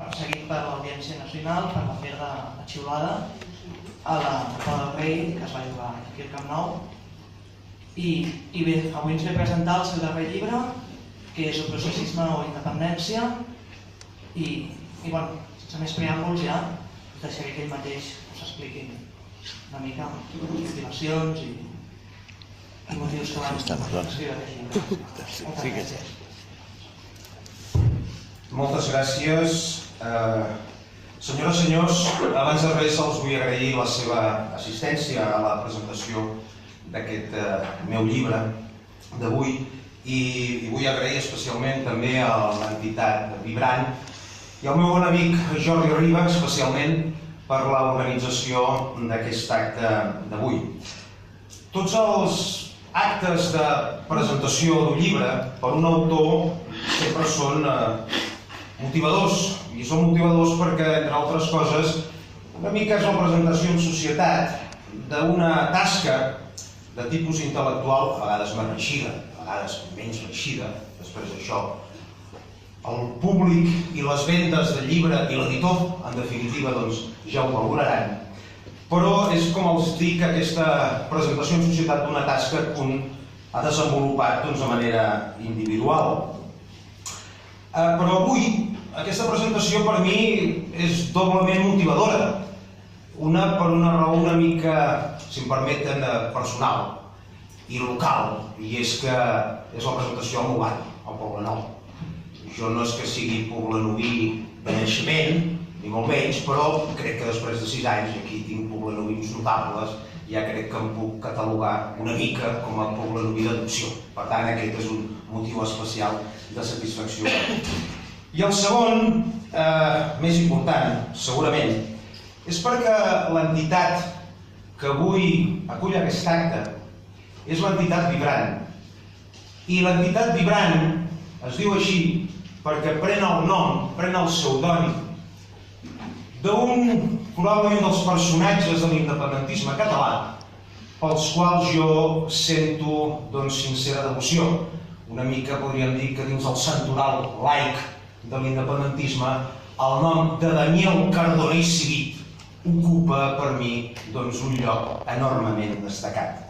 perseguit per l'Audiència Nacional per l'afer de la xiulada a la Copa del Rei, que es va jugar aquí al Camp Nou. I bé, avui ens ve a presentar el seu darrer llibre, que és Oprocessisme o Independència, i bueno, sense més preàmbuls ja us deixaré que ell mateix us expliqui una mica motivacions i motius que van escriure aquest llibre. Moltes gràcies. Moltes gràcies. Senyores i senyors, abans de res els vull agrair la seva assistència a la presentació d'aquest meu llibre d'avui i vull agrair especialment també a l'entitat Vibrant i al meu bon amic Jordi Riba, especialment per l'organització d'aquest acte d'avui. Tots els actes de presentació d'un llibre per un autor sempre són motivadors, i són motivadors perquè, entre altres coses, una mica és la presentació en societat d'una tasca de tipus intel·lectual, a vegades més reeixida, a vegades menys reeixida. Després d'això, el públic i les vendes del llibre i l'editor, en definitiva, doncs, ja ho valoraran. Però és, com els dic, aquesta presentació en societat d'una tasca que un ha desenvolupat de manera individual. Però avui, aquesta presentació per mi és doblement motivadora. Una per una raó una mica, si em permeten, personal i local, i és que és la presentació al meu barri, al Poble Nou. Jo no és que sigui poblenoví de naixement, ni molt menys, però crec que després de 6 anys, aquí tinc poblenovis notables, ja crec que em puc catalogar una mica com a poblenoví d'adopció. Per tant, aquest és un motiu especial de satisfacció. I el segon, més important, segurament, és perquè l'entitat que avui acull aquest acte és l'entitat Vibrant. I l'entitat Vibrant es diu així perquè pren el nom, pren el pseudònim d'un, probablement, dels personatges de l'independentisme català pels quals jo sento, doncs, sincera devoció. Una mica podríem dir que dins el santoral laic de l'independentisme el nom de Daniel Cardona i Civit ocupa per mi un lloc enormement destacat.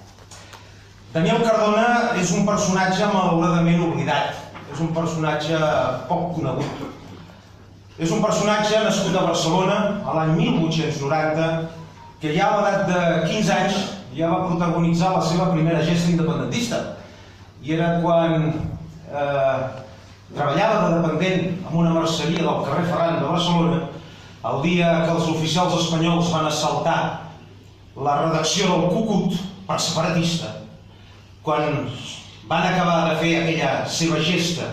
Daniel Cardona és un personatge malauradament oblidat, és un personatge poc conegut. És un personatge nascut a Barcelona a l'any 1890 que ja a l'edat de 15 anys ja va protagonitzar la seva primera gesta independentista. I era quan treballava de dependent en una merceria del carrer Ferran de Barcelona, el dia que els oficials espanyols van assaltar la redacció del Cucut per separatista. Quan van acabar de fer aquella seva gesta,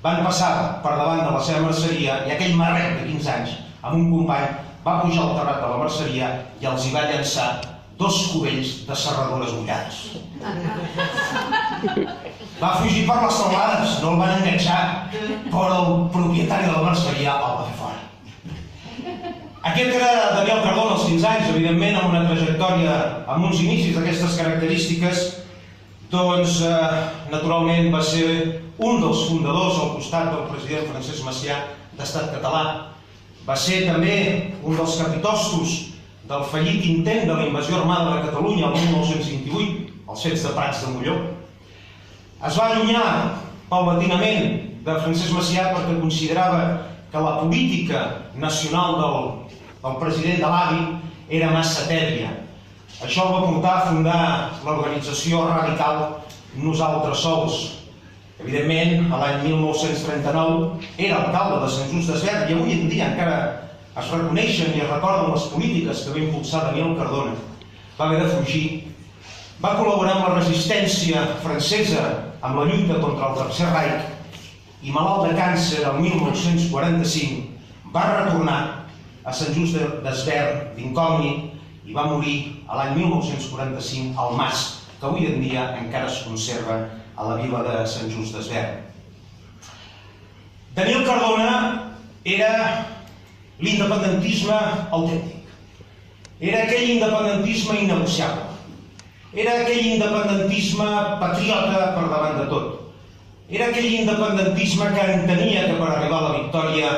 van passar per davant de la seva merceria i aquell marret de 15 anys, amb un company, va pujar al terrat de la merceria i els hi va llançar 2 cubells de serradures mullades. Va fugir per les teulades, no el van enganxar, però el propietari de la merceria el va fer fora. Aquest era Daniel Cardona als 15 anys, evidentment, amb una trajectòria, amb uns inicis d'aquestes característiques, doncs, naturalment, va ser un dels fundadors al costat del president Francesc Macià d'Estat Català. Va ser també un dels capitostos del fallit intent de la invasió armada de Catalunya el 1928, als fets de Prats de Molló. Es va allunyar paulatinament de Francesc Macià perquè considerava que la política nacional del president de l'AVI era massa tèbia. Això el va portar a fundar l'organització radical Nosaltres Sols. Evidentment, l'any 1939 era alcalde de Sant Just Desvern i avui en dia encara es reconeixen i es recorden les polítiques que va impulsar Daniel Cardona. Va haver de fugir. Va col·laborar amb la resistència francesa amb la lluita contra el Tercer Reich i, malalt de càncer el 1945, va retornar a Sant Just Desvern d'incògnit i va morir l'any 1945 al Mas, que avui en dia encara es conserva a la vila de Sant Just Desvern. Daniel Cardona era l'independentisme autèntic. Era aquell independentisme innegociable. Era aquell independentisme patriota per davant de tot. Era aquell independentisme que entenia que per arribar a la victòria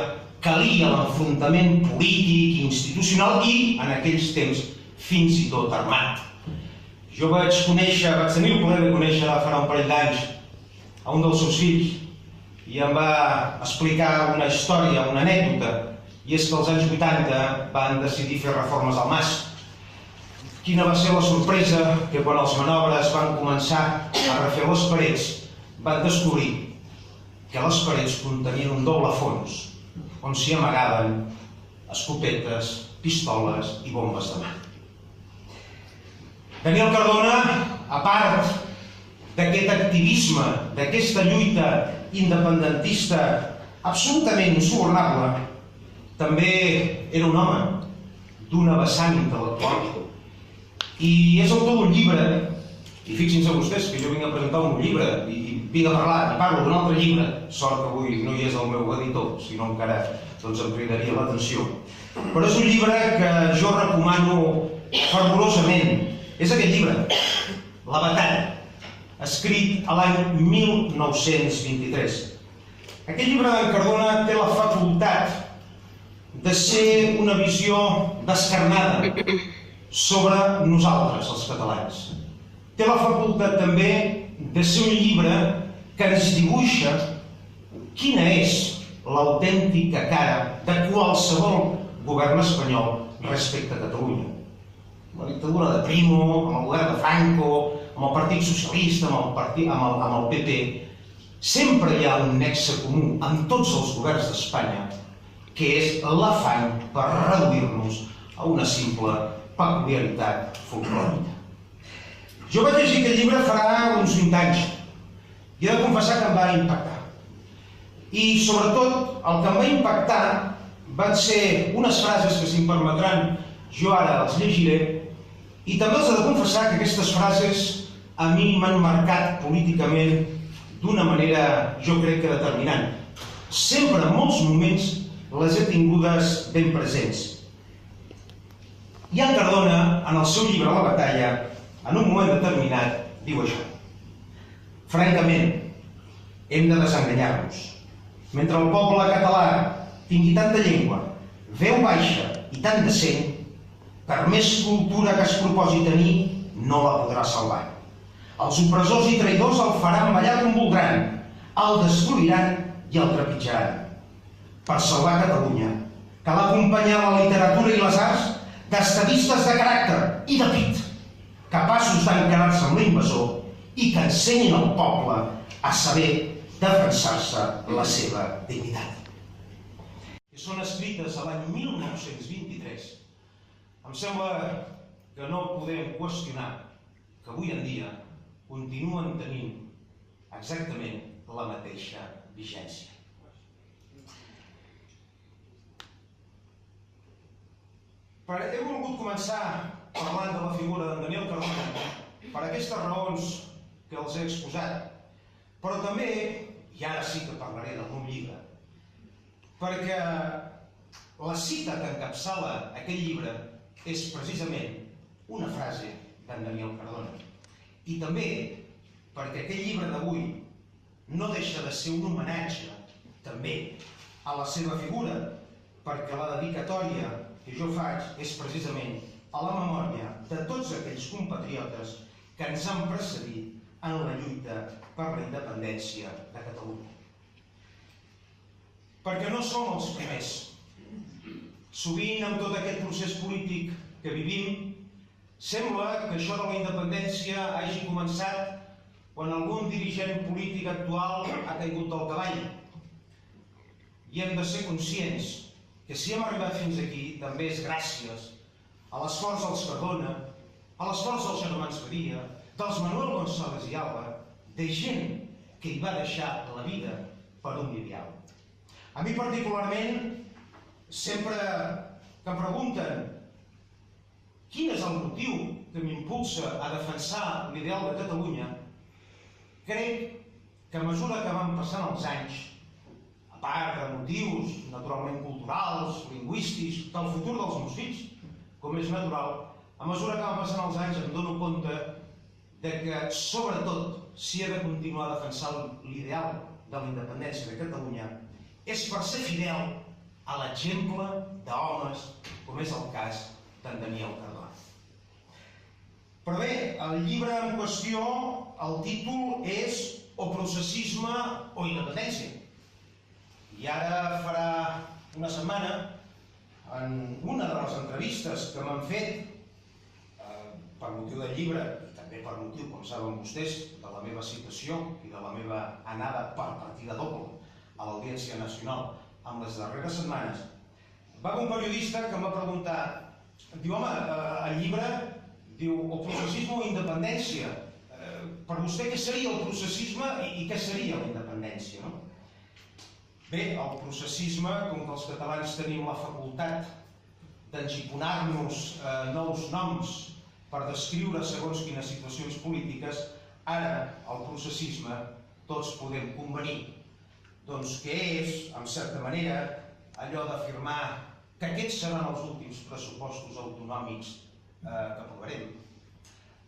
calia l'enfrontament polític i institucional i, en aquells temps, fins i tot armat. Jo vaig tenir el plaer de conèixer farà un parell d'anys a un dels seus fills i em va explicar una història, una anècdota, i és que als anys 80 van decidir fer reformes al mas. Quina va ser la sorpresa que quan els manobres van començar a refer les parets van descobrir que les parets contenien un doble fons on s'hi amagaven escopetes, pistoles i bombes de mà. Daniel Cardona, a part d'aquest activisme, d'aquesta lluita independentista absolutament insubornable, també era un home d'una vessant intel·lectual. I és autor d'un llibre, i fixin-se vostès que jo vinc a presentar un llibre i vinc a parlar i parlo d'un altre llibre, sort que avui no hi és el meu editor, si no encara em cridaria l'atenció. Però és un llibre que jo recomano fervorosament. És aquest llibre, La batalla, escrit a l'any 1923. Aquest llibre d'en Cardona té la facultat de ser una visió descarnada sobre nosaltres, els catalans. Té la facultat també de ser un llibre que ens dibuixa quina és l'autèntica cara de qualsevol govern espanyol respecte a Catalunya. La dictadura de Primo, amb el govern de Franco, amb el Partit Socialista, amb el PP, sempre hi ha un nexe comú amb tots els governs d'Espanya, que és l'afany per reduir-nos a una simple peculiaritat folclòrica. Jo vaig llegir aquest llibre farà uns 20 anys i he de confessar que em va impactar. I sobretot el que em va impactar van ser unes frases que, si em permetran, jo ara les llegiré, i també els he de confessar que aquestes frases a mi m'han marcat políticament d'una manera, jo crec que determinant. Sempre, en molts moments, les he tingudes ben presents. I en Cardona, en el seu llibre La batalla, en un moment determinat, diu això. Francament, hem de desenganyar-nos. Mentre el poble català tingui tanta llengua, veu baixa i tant decent, per més cultura que es proposi tenir, no la podrà salvar. Els opressors i traïdors el faran ballar com voldran, el destruiran i el trepitjaran. Per salvar Catalunya, cal acompanyar la literatura i les arts d'estadistes de caràcter i de pit, capaços d'encarar-se amb l'invasor i que ensenyin al poble a saber defensar-se la seva dignitat. Que són escrites a l'any 1923. Em sembla que no podem qüestionar que avui en dia continuen tenint exactament la mateixa vigència. He volgut començar parlant de la figura d'en Daniel Cardona per aquestes raons que els he exposat, però també, i ara sí que parlaré del meu llibre, perquè la cita que encapçala aquest llibre és precisament una frase d'en Daniel Cardona. I també perquè aquest llibre d'avui no deixa de ser un homenatge també a la seva figura, perquè la dedicatòria que jo faig és precisament a la memòria de tots aquells compatriotes que ens han precedit en la lluita per la independència de Catalunya. Perquè no som els primers. Sovint, amb tot aquest procés polític que vivim, sembla que això de la independència hagi començat quan algun dirigent polític actual ha caigut del cavall. I hem de ser conscients que si hem arribat fins aquí també és gràcies a l'esforç dels Cardona, a l'esforç dels germans Badia, dels Manuel González i Alba, de gent que hi va deixar la vida per un ideal. A mi particularment, sempre que em pregunten quin és el motiu que m'impulsa a defensar l'ideal de Catalunya, crec que a mesura que van passant els anys, a part de motius naturalment culturals, lingüístics, del futur dels meus fills, com és natural, a mesura que van passant els anys em dono compte que, sobretot, si he de continuar defensant l'ideal de la independència de Catalunya, és per ser fidel a l'exemple d'homes com és el cas d'en Daniel Cardona. Però bé, el llibre en qüestió, el títol és O processisme o independència. I ara farà una setmana, en una de les entrevistes que m'han fet per motiu del llibre, i també per motiu, com saben vostès, de la meva citació i de la meva anada per partida doble a l'Audiència Nacional en les darreres setmanes, va haver un periodista que em va preguntar, diu, home, el llibre diu o processisme o independència. Per vostè què seria el processisme i què seria la independència? Bé, el processisme, com que els catalans tenim la facultat d'engiponar-nos nous noms per descriure segons quines situacions polítiques, ara el processisme tots podem convenir doncs que és, en certa manera, allò d'afirmar que aquests seran els últims pressupostos autonòmics que aprovarem,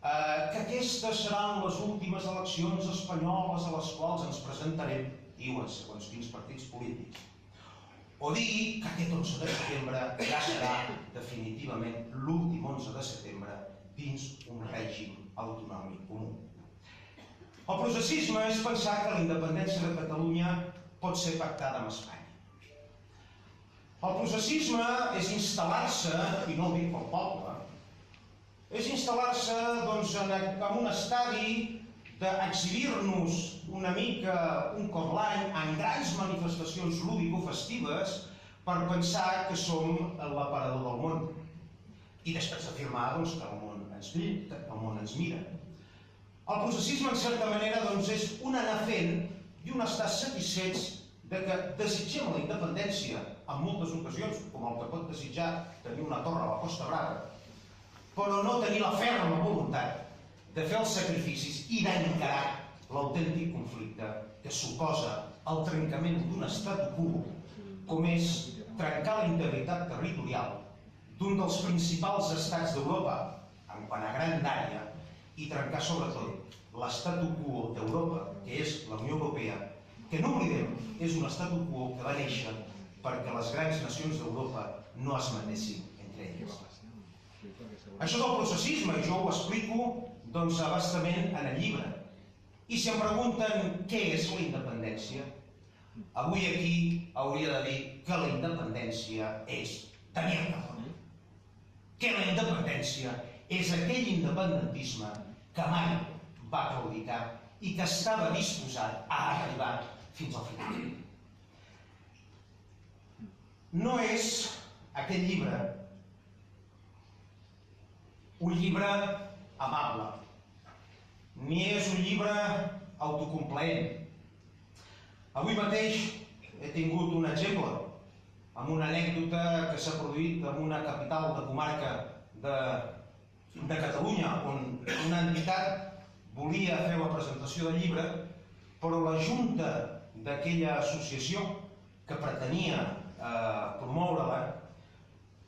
que aquestes seran les últimes eleccions espanyoles a les quals ens presentarem, diuen segons quins partits polítics, o dir que aquest 11 de setembre ja serà definitivament l'últim 11 de setembre dins un règim autonòmic comú. El processisme és pensar que la independència de Catalunya pot ser pactada amb Espanya. El processisme és instal·lar-se, i no ho dic pel poble, és instal·lar-se en un estadi d'exhibir-nos una mica un cop l'any en grans manifestacions lúdico-festives per pensar que som l'aparador del món i després afirmar que el món ens mira. El processisme, en certa manera, és un anar fent i un estar satisfets que desitgem la independència en moltes ocasions, com el que pot desitjar tenir una torre a la Costa Brava, però no tenir la ferma voluntat de fer els sacrificis i d'encarar l'autèntic conflicte que suposa el trencament d'un statu quo, com és trencar la integritat territorial d'un dels principals estats d'Europa en quant a grandària i trencar sobretot l'statu quo d'Europa, que és la Unió Europea, que no oblidem, és un statu quo que va néixer perquè les grans nacions d'Europa no es manessin entre elles. Això és el processisme i jo ho explico a bastament en el llibre. I si em pregunten què és la independència, avui aquí hauria de dir que la independència és tenir raó. Que la independència és aquell independentisme que mai va claudicar i que estava disposat a arribar fins al final. No és aquest llibre un llibre amable, ni és un llibre autocomplaent. Avui mateix he tingut un exemple amb una anècdota que s'ha produït en una capital de comarca de Catalunya, on una entitat volia fer la presentació del llibre, però la junta d'aquella associació que pretenia promoure-la,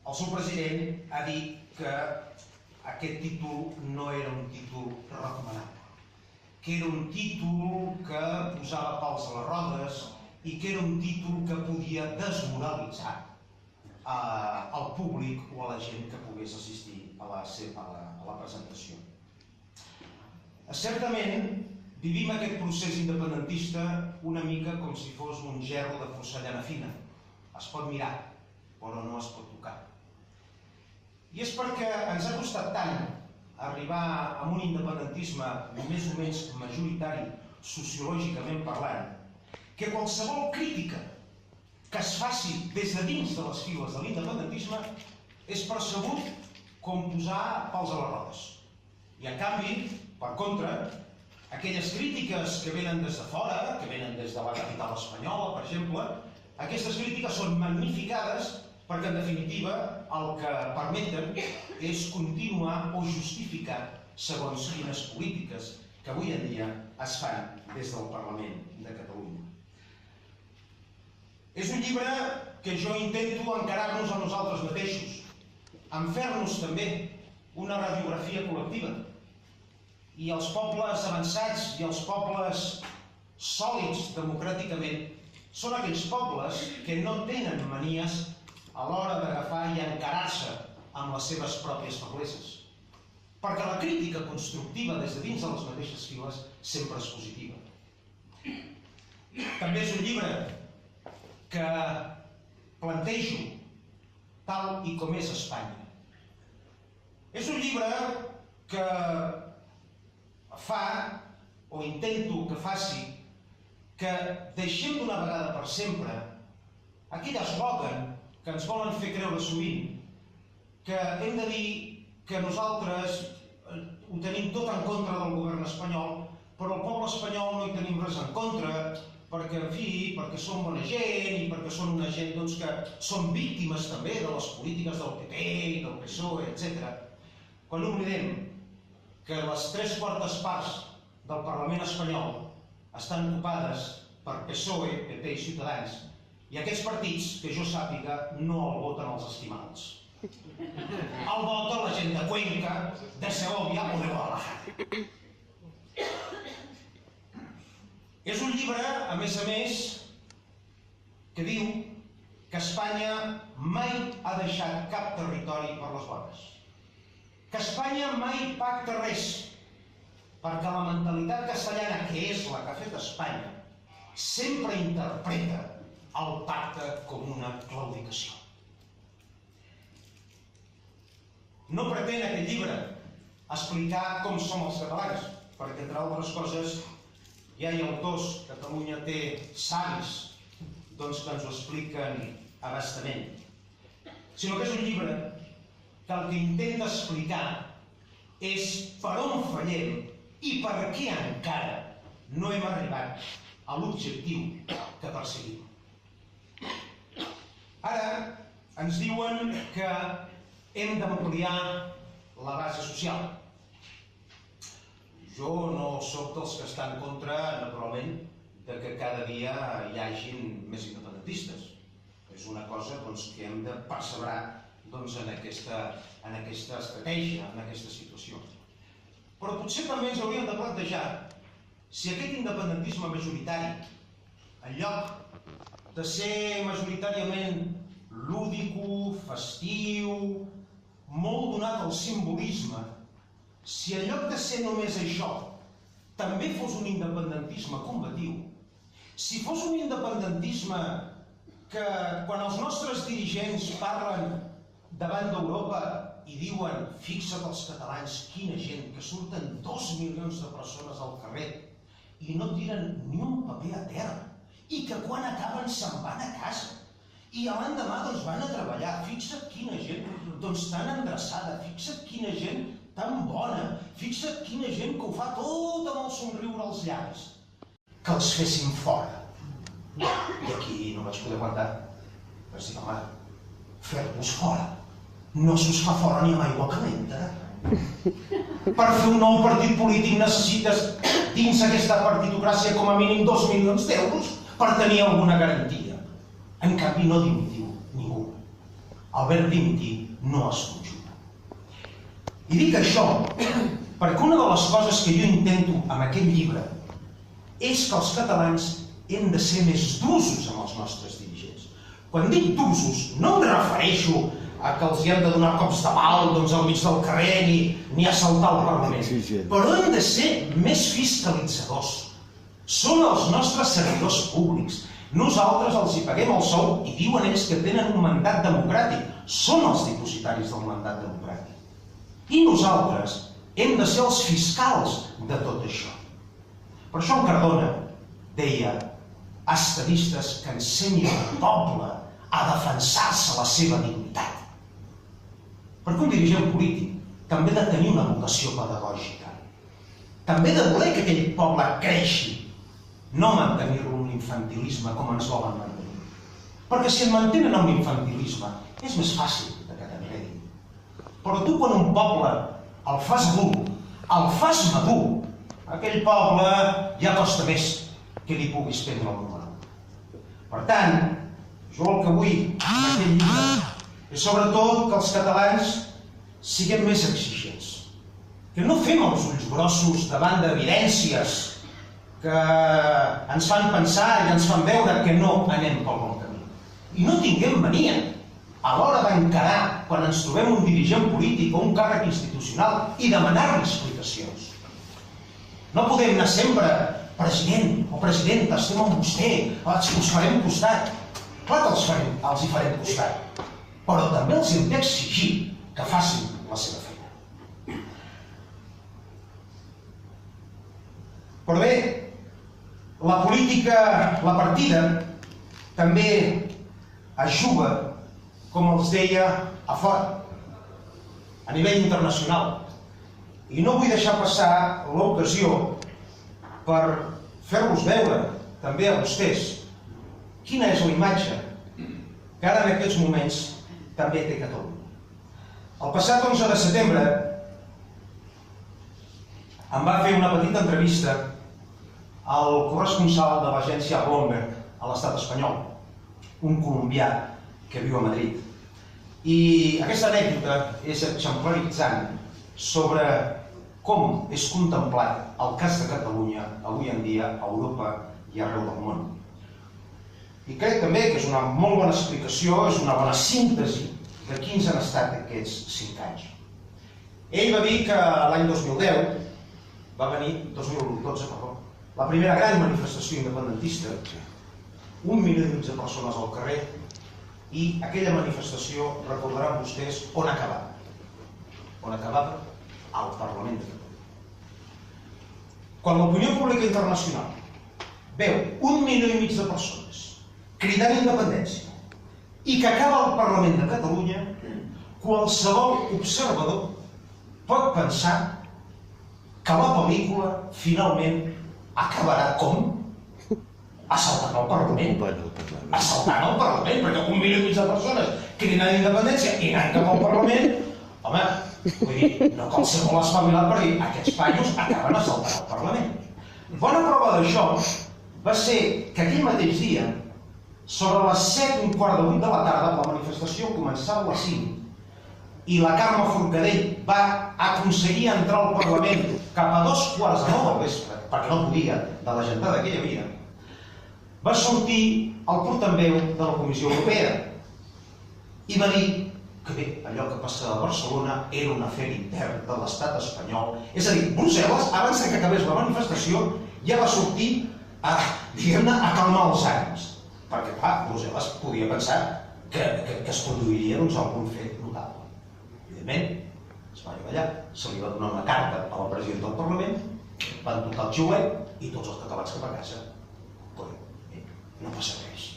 el seu president ha dit que aquest títol no era un títol recomanable, que era un títol que posava pals a les rodes i que era un títol que podia desmoralitzar al públic o a la gent que pogués assistir a la presentació. Certament, vivim aquest procés independentista una mica com si fos un gerro de porcellana fina. Es pot mirar, però no es pot tocar. I és perquè ens ha costat tant arribar a un independentisme més o menys majoritari, sociològicament parlant, que qualsevol crítica que es faci des de dins de les files de l'independentisme és percebut com posar pals a les rodes. I en canvi, per contra, aquelles crítiques que venen des de fora, que venen des de la capital espanyola, per exemple, aquestes crítiques són magnificades perquè, en definitiva, el que permeten és continuar o justificar segons quines polítiques que avui en dia es fan des del Parlament de Catalunya. És un llibre que jo intento encarar-nos a nosaltres mateixos, en fer-nos també una radiografia col·lectiva. I els pobles avançats i els pobles sòlids democràticament són aquells pobles que no tenen manies a l'hora d'agafar i encarar-se amb les seves pròpies febleses. Perquè la crítica constructiva des de dins de les mateixes files sempre és positiva. També és un llibre que plantejo tal i com és Espanya. És un llibre que fa, o intento que faci, que deixem d'una vegada per sempre aquell eslògan que ens volen fer creure sovint, que hem de dir que nosaltres ho tenim tot en contra del govern espanyol, però el poble espanyol no hi tenim res en contra, perquè, en fi, perquè són bona gent i perquè són una gent que són víctimes també de les polítiques del PP i del PSOE, etc. Quan oblidem que les 3/4 parts del Parlament espanyol estan ocupades per PSOE, PP i Ciutadans, i aquests partits, que jo sàpiga, no el voten els estimals. El vota la gent de Cuenca, de Segovia o de Guadalajara. És un llibre, a més, que diu que Espanya mai ha deixat cap territori per les bones. Que Espanya mai pacta res, perquè la mentalitat castellana, que és la que ha fet Espanya, sempre interpreta el pacte com una claudicació. No pretén aquest llibre explicar com som els catalans, perquè, entre altres coses, ja hi ha autors, Catalunya té savis, que ens ho expliquen a bastament. Sinó que és un llibre que el que intenta explicar és per on fallem i per què encara no hem arribat a l'objectiu que perseguim. Ara ens diuen que hem d'ampliar la base social. Jo no soc dels que estan en contra, naturalment, que cada dia hi hagin més independentistes. És una cosa que hem de perseverar en aquesta estratègia, en aquesta situació. Però potser també ens hauríem de plantejar si aquest independentisme majoritari, en lloc de ser majoritàriament lúdico, festiu, molt donat al simbolisme, si en lloc de ser només això, també fos un independentisme combatiu, si fos un independentisme que quan els nostres dirigents parlen davant d'Europa i diuen fixa't els catalans, quina gent, que surten 2 milions de persones al carrer i no tiren ni un paper a terra i que quan acaben se'n van a casa i l'endemà van a treballar, fixa't quina gent tan endreçada, fixa't quina gent tan bona, fixa't quina gent que ho fa tot amb el somriure als llavis, que els fessin fora. I aquí no vaig poder aguantar. Vaig dir, home, fer-vos fora no s'us fa fora ni amb aigua calenta. Per fer un nou partit polític necessites dins aquesta partitocràcia com a mínim 2 milions d'euros per tenir alguna garantia. En canvi no dimitiu ningú. El verb dimitir no es conjuga. I dic això perquè una de les coses que jo intento amb aquest llibre és que els catalans hem de ser més d'usos amb els nostres dirigents. Quan dic d'usos no em refereixo a que els hi hem de donar cops de pal al mig del carrer ni assaltar el Parlament, però hem de ser més fiscalitzadors. Són els nostres servidors públics. Nosaltres els hi paguem el sou i diuen ells que tenen un mandat democràtic. Són els dipositaris del mandat democràtic. I nosaltres hem de ser els fiscals de tot això. Per això en Cardona deia estadistes que ensenyin al poble a defensar-se la seva dignitat. Perquè un dirigent polític també ha de tenir una vocació pedagògica. També ha de voler que aquell poble creixi, no mantenir-lo en un infantilisme com ens volen mantenir. Perquè si et mantenen en un infantilisme és més fàcil que t'enredin. Però tu quan un poble el fas adult, el fas madur, aquell poble ja costa més que li puguis prendre el número. Per tant, jo el que vull en aquest llibre és sobretot que els catalans siguem més exigents. Que no fem els ulls grossos davant d'evidències que ens fan pensar i ens fan veure que no anem pel bon camí. I no tinguem mania a l'hora d'encarar quan ens trobem un dirigent polític o un càrrec institucional i demanar-li explicacions. No podem anar sempre, president o presidenta, estem amb vostè, us farem costat. Clar que els hi farem costat, però també els hem d'exigir que facin la seva feina. Però bé, la política, la partida, també es juga, com els deia, a fora, a nivell internacional. I no vull deixar passar l'ocasió per fer-los veure, també a vostès, quina és la imatge que ara en aquests moments també té Catalunya. El passat 11 de setembre em va fer una petita entrevista al corresponsal de l'agència Bloomberg a l'estat espanyol, un colombià que viu a Madrid. I aquesta anècdota és exemplaritzant sobre com és contemplat el cas de Catalunya avui en dia a Europa i arreu del món. I crec també que és una molt bona explicació, és una bona síntesi de quins han estat aquests 5 anys. Ell va dir que l'any 2010 va venir, 2012, perdó, la primera gran manifestació independentista, 1,5 milió de persones al carrer, i aquella manifestació, recordaran vostès, on acabava. On acabava? Al Parlament de Catalunya. Quan l'opinió pública internacional veu 1,5 milió de persones cridant independència i que acaba al Parlament de Catalunya, qualsevol observador pot pensar que la pel·lícula finalment acabarà com? Assaltant el Parlament. Assaltant el Parlament, perquè 1,5 milió de persones cridant independència i anant cap al Parlament, home, vull dir, no cal ser molt espavilat per dir aquests paios acaben assaltant el Parlament. Bona prova d'això va ser que aquell mateix dia, sobre les 7:15 de la tarda, la manifestació començava a les 5 i la Carme Forcadell va aconseguir entrar al Parlament cap a 8:45 del vespre, perquè no podia de la gentada que hi havia, va sortir el portaveu de la Comissió Europea i va dir que bé, allò que passa a Barcelona era un afer intern de l'estat espanyol. És a dir, Brussel·les, abans que acabés la manifestació, ja va sortir a, diguem-ne, a calmar els ànims. Perquè, clar, Brussel·les podia pensar que es produiria algun fet notable. Evidentment, es va arribar allà, se li va donar una carta a la presidenta del Parlament, van tocar el xiulet i tots els catalans cap a casa. Però no passa res.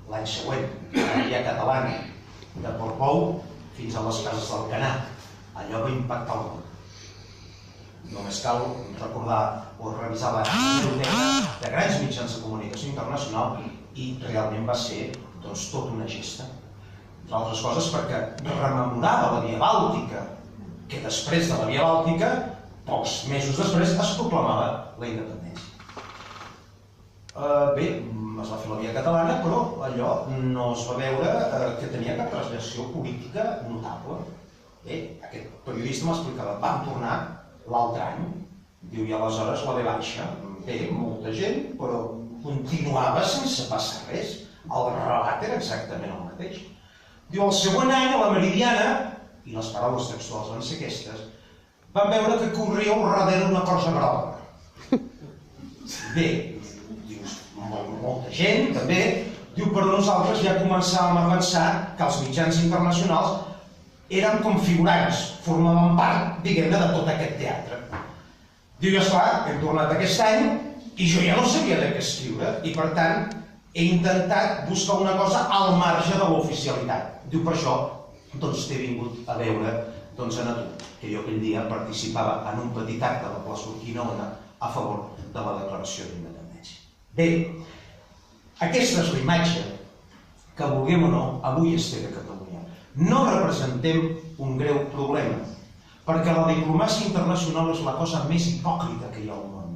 L'any següent, la via catalana de Portbou fins a les cases del Canà. Allò va impactar el món. Només cal recordar o revisar la biblioteca de grans mitjans de comunicació internacional i realment va ser tot una gesta. Entre altres coses perquè rememorava la Via Bàltica, que després de la Via Bàltica, pocs mesos després, es proclamava la independència. Bé, es va fer la via catalana, però allò no es va veure que tenia cap transversió política notable. Bé, aquest periodista m'explicava, vam tornar l'altre any, diu, i aleshores la ve baixa. Bé, molta gent, però continuava sense passar res. El relat era exactament el mateix. Diu, el següent any, a la Meridiana, i les paraules textuals van ser aquestes, van veure que corria al darrere una cosa groga. Bé, molta gent, també, diu, però nosaltres ja començàvem a pensar que els mitjans internacionals eren com figurants, formaven part, diguem-ne, de tot aquest teatre. Diu, i esclar, hem tornat aquest any i jo ja no sabia de què escriure i, per tant, he intentat buscar una cosa al marge de l'oficialitat. Diu, per això, doncs t'he vingut a veure, doncs, a tu, que jo aquell dia participava en un petit acte de la plaça Urquinaona a favor de la declaració d'independència. Bé, aquesta és la imatge que, vulguem o no, avui es té de Catalunya. No representem un greu problema, perquè la diplomàcia internacional és la cosa més hipòcrita que hi ha al món.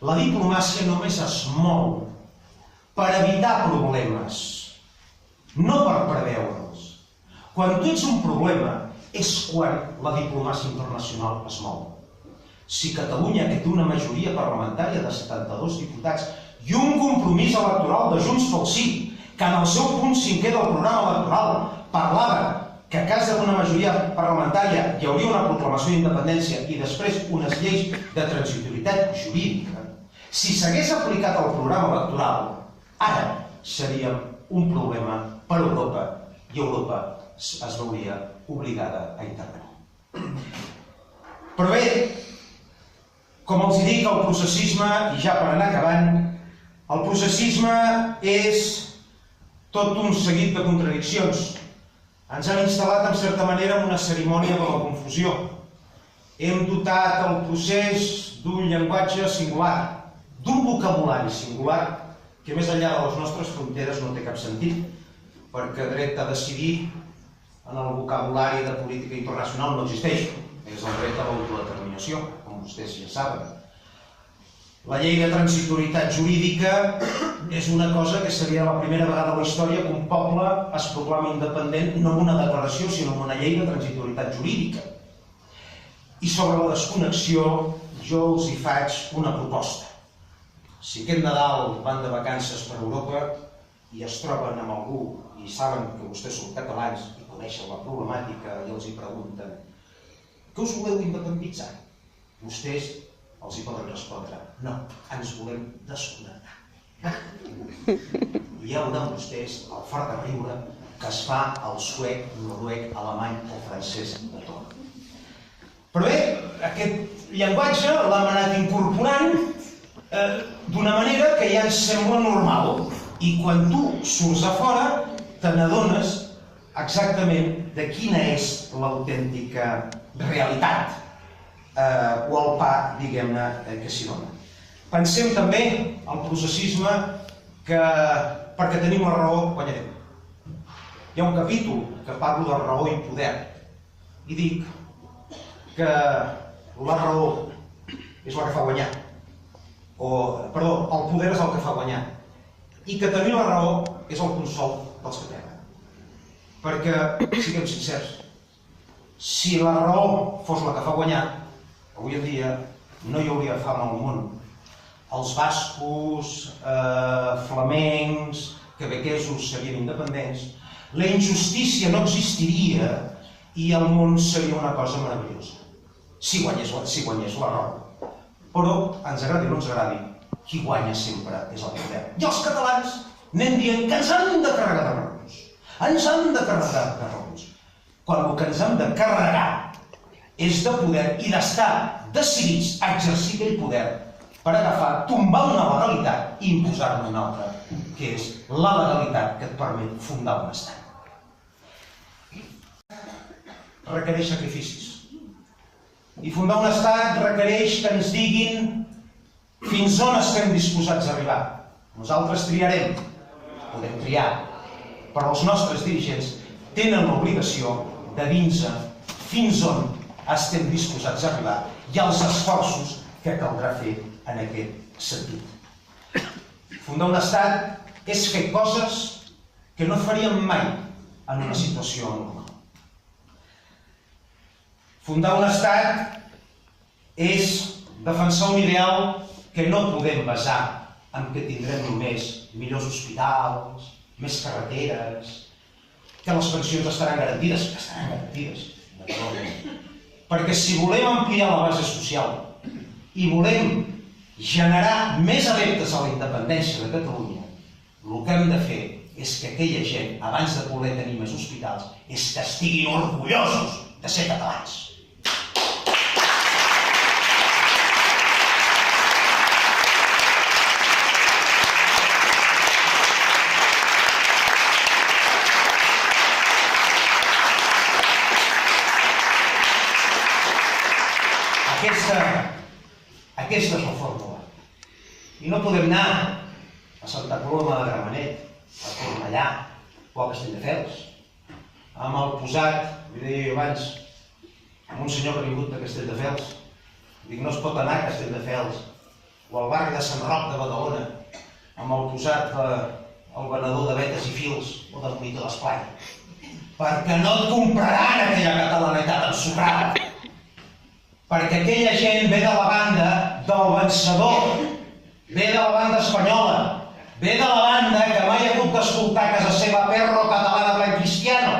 La diplomàcia només es mou per evitar problemes, no per preveure'ls. Quan tu ets un problema és quan la diplomàcia internacional es mou. Si Catalunya, que té una majoria parlamentària de 72 diputats i un compromís electoral de Junts pel Sí, que en el seu punt 5è del programa electoral parlava que a cas d'una majoria parlamentària hi hauria una proclamació d'independència i després unes lleis de transitorietat jurídica, si s'hagués aplicat el programa electoral, ara seríem un problema per Europa i Europa es veuria obligada a intervenir. Però bé, com els dic, el processisme, i ja per anar acabant, el processisme és tot un seguit de contradiccions. Ens han instal·lat, en certa manera, en una cerimònia de la confusió. Hem dotat el procés d'un llenguatge singular, d'un vocabulari singular, que més enllà de les nostres fronteres no té cap sentit, perquè dret a decidir en el vocabulari de política internacional no existeix. És el dret a l'autodeterminació, com vostès ja saben. La llei de transitorietat jurídica és una cosa que seria la primera vegada a la història que un poble es proclama independent no amb una declaració, sinó amb una llei de transitorietat jurídica. I sobre la desconnexió jo els hi faig una proposta. Si aquest Nadal van de vacances per Europa i es troben amb algú i saben que vostès són catalans i coneixen la problemàtica i els hi pregunten què us voleu independitzar? Vostès els hi poden respondre no, ens volem desconnectar. I ja veuran vostès el fart de riure que es fa al suec, noruec, alemany o francès de tot. Però bé, aquest llenguatge l'hem anat incorporant d'una manera que ja ens sembla normal i quan tu surts a fora te n'adones exactament de quina és l'autèntica realitat o el pa, diguem-ne, que s'hi dona. Pensem també al processisme que perquè tenim la raó guanyarem. Hi ha un capítol que parlo de raó i poder i dic que la raó és la que fa guanyar. Perdó, el poder és el que fa guanyar. I que tenir la raó és el consol dels que perden. Perquè, siguem sincers, si la raó fos la que fa guanyar, avui en dia no hi hauria fam al món. Els bascos, flamencs, quebequesos serien independents, la injustícia no existiria i el món seria una cosa meravellosa. Si guanyés la raó. Però, ens agradi o no ens agradi, qui guanya sempre és el poder. I els catalans anem dient que ens han de carregar de raons. Ens han de carregar de raons. Quan el que ens hem de carregar és de poder i d'estar decidits a exercir aquell poder per agafar, tombar una legalitat i imposar-ne una altra, que és la legalitat que et permet fundar un estat. Requereix sacrificis. I fundar un estat requereix que ens diguin fins on estem disposats a arribar. Nosaltres triarem, podem triar, però els nostres dirigents tenen l'obligació de dir-nos fins on estem disposats a arribar i els esforços que caldrà fer en aquest sentit. Fundar un estat és fer coses que no faríem mai en una situació normal. Fundar un estat és defensar un ideal que no podem basar en que tindrem només millors hospitals, més carreteres, que les pensions estaran garantides, que estaran garantides, naturalment. Perquè si volem ampliar la base social i volem generar més adeptes a la independència de Catalunya, el que hem de fer és que aquella gent, abans de poder tenir més hospitals, és que estiguin orgullosos de ser catalans. Aquesta és la fórmula. I no podem anar a Santa Coloma de Gramenet, a Cornellà o a Castelldefels, amb el posat, li deia jo abans, amb un senyor que ha vingut de Castelldefels, dic, no es pot anar a Castelldefels o al barri de Sant Roc de Badalona amb el posat el venedor de vetes i fils o de monitor d'esplai, perquè no et compraran aquella catalanitat ensucrada. perquè aquella gent ve de la banda del vencedor, ve de la banda espanyola, ve de la banda que mai ha hagut d'escoltar a casa seva perro catalana blanc cristiano.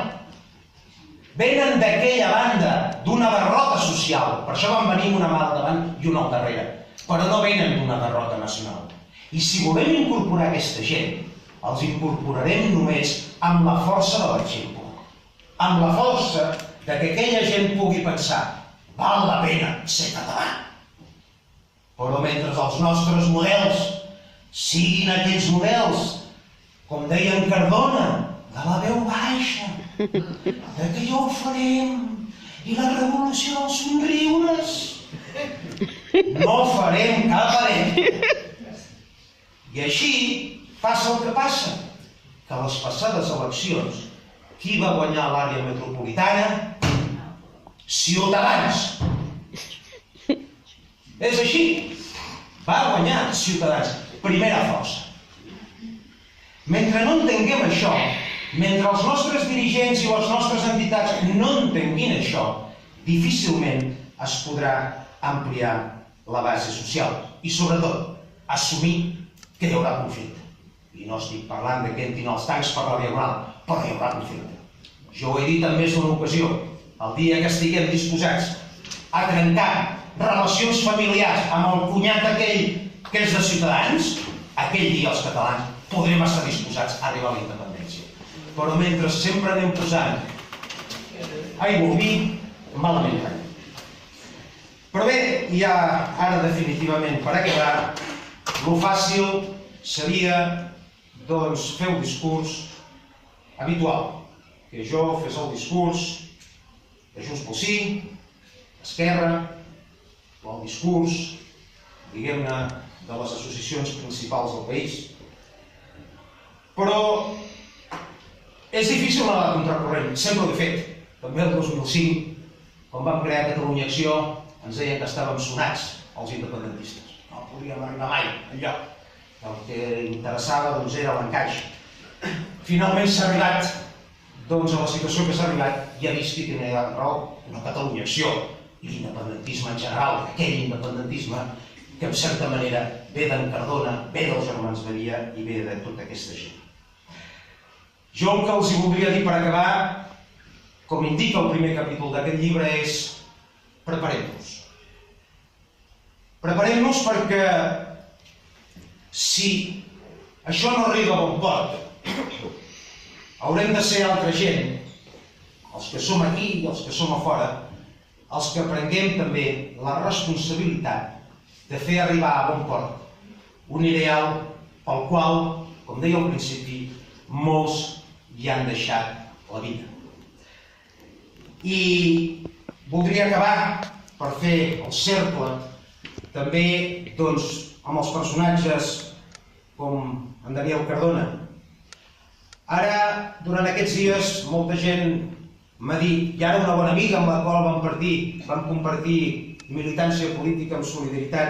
Venen d'aquella banda, d'una derrota social, per això van venir una mà al davant i una al darrere, però no venen d'una derrota nacional. I si volem incorporar aquesta gent, els incorporarem només amb la força de l'exemple, amb la força que aquella gent pugui pensar: val la pena ser català. Però mentre els nostres models siguin aquells models, com deia en Cardona, de la veu baixa, que ja ho farem, i la revolució dels somriures, no farem cap paret. I així passa el que passa, que a les passades eleccions, qui va guanyar l'àrea metropolitana? Ciutadans. És així. Va guanyar Ciutadans. Primera força. Mentre no entenguem això, mentre els nostres dirigents i les nostres entitats no entenguin això, difícilment es podrà ampliar la base social i, sobretot, assumir que hi haurà conflicte. I no estic parlant de que entrin els tancs per la diagonal, però hi haurà conflicte. Jo ho he dit en més d'una ocasió. El dia que estiguem disposats a trencar relacions familiars amb el cunyat aquell que és de Ciutadans, aquell dia els catalans podrem estar disposats a arribar a la independència. Però mentre sempre anem posant aigua al vi, malament rai. Però bé, ja ara definitivament per acabar, lo fàcil seria doncs fer un discurs habitual, que jo fes el discurs de Junts pel Sí, Esquerra, o el discurs, diguem-ne, de les associacions principals del país. Però és difícil anar a contracorrent, sempre ho he fet. També el 2005, quan vam crear Catalunya Acció, ens deien que estàvem sonats, els independentistes. No podíem arribar mai enlloc. El que interessava era l'encaix. Finalment s'ha arribat a la situació que s'ha arribat i ha vist que tenia raó una Catalunya Acció i l'independentisme en general, aquell independentisme que en certa manera ve d'en Cardona, ve dels germans Badia i ve de tota aquesta gent. Jo el que els voldria dir per acabar, com indica el primer capítol d'aquest llibre, és preparem-nos. Preparem-nos perquè si això no arriba a bon port, haurem de ser altra gent, els que som aquí i els que som a fora, els que prenguem també la responsabilitat de fer arribar a bon port un ideal pel qual, com deia al principi, molts hi han deixat la vida. I voldria acabar, per fer el cercle, també amb els personatges com en Daniel Cardona. Ara, durant aquests dies, molta gent m'ha dit, i ara una bona amiga amb la qual vam compartir militància política amb solidaritat,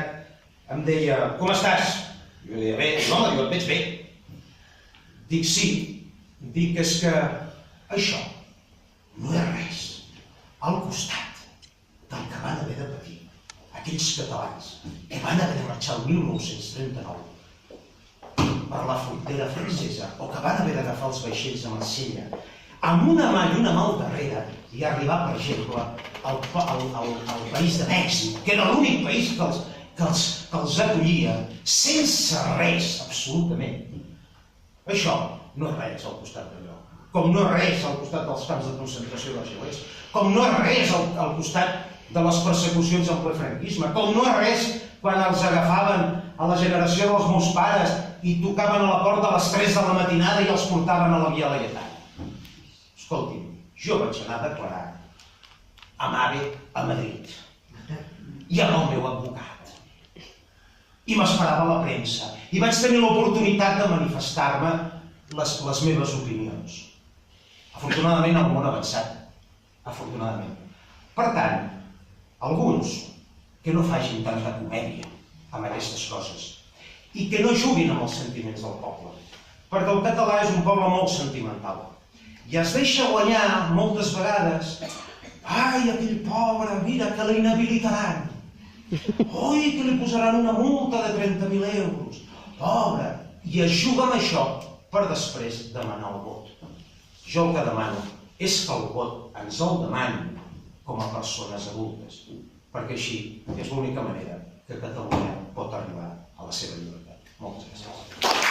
em deia: com estàs? Jo deia: bé, home, et veig bé. Dic: sí. Dic: és que això no és res al costat del que van haver de patir aquells catalans que van haver de marxar el 1939 per la frontera francesa o que van haver d'agafar els vaixells a Marsella amb una mà i una mà al darrere i arribar, per exemple, al país de Mèxic, que era l'únic país que els acollia sense res, absolutament. Això no és res al costat d'allò, com no és res al costat dels camps de concentració d'Auschwitz, com no és res al costat de les persecucions en ple franquisme, com no és res quan els agafaven a la generació dels meus pares i tocaven a la porta a les 3 de la matinada i els portaven a la Via Laietana. Escolti'm, jo vaig anar a declarar amb AVE a Madrid i amb el meu advocat. I m'esperava la premsa i vaig tenir l'oportunitat de manifestar-me les meves opinions. Afortunadament el món ha avançat. Afortunadament. Per tant, alguns que no facin tanta comèdia amb aquestes coses i que no juguin amb els sentiments del poble, perquè el català és un poble molt sentimental i es deixa guanyar moltes vegades Ai, aquell pobre, mira, que l'inhabilitaran. Oi, que li posaran una multa de 30.000 euros. Pobre. I es juga amb això per després demanar el vot. Jo el que demano és que el vot ens el demanin com a persones adultes, perquè així és l'única manera que Catalunya pot arribar a la seva llibertat. Moltes gràcies.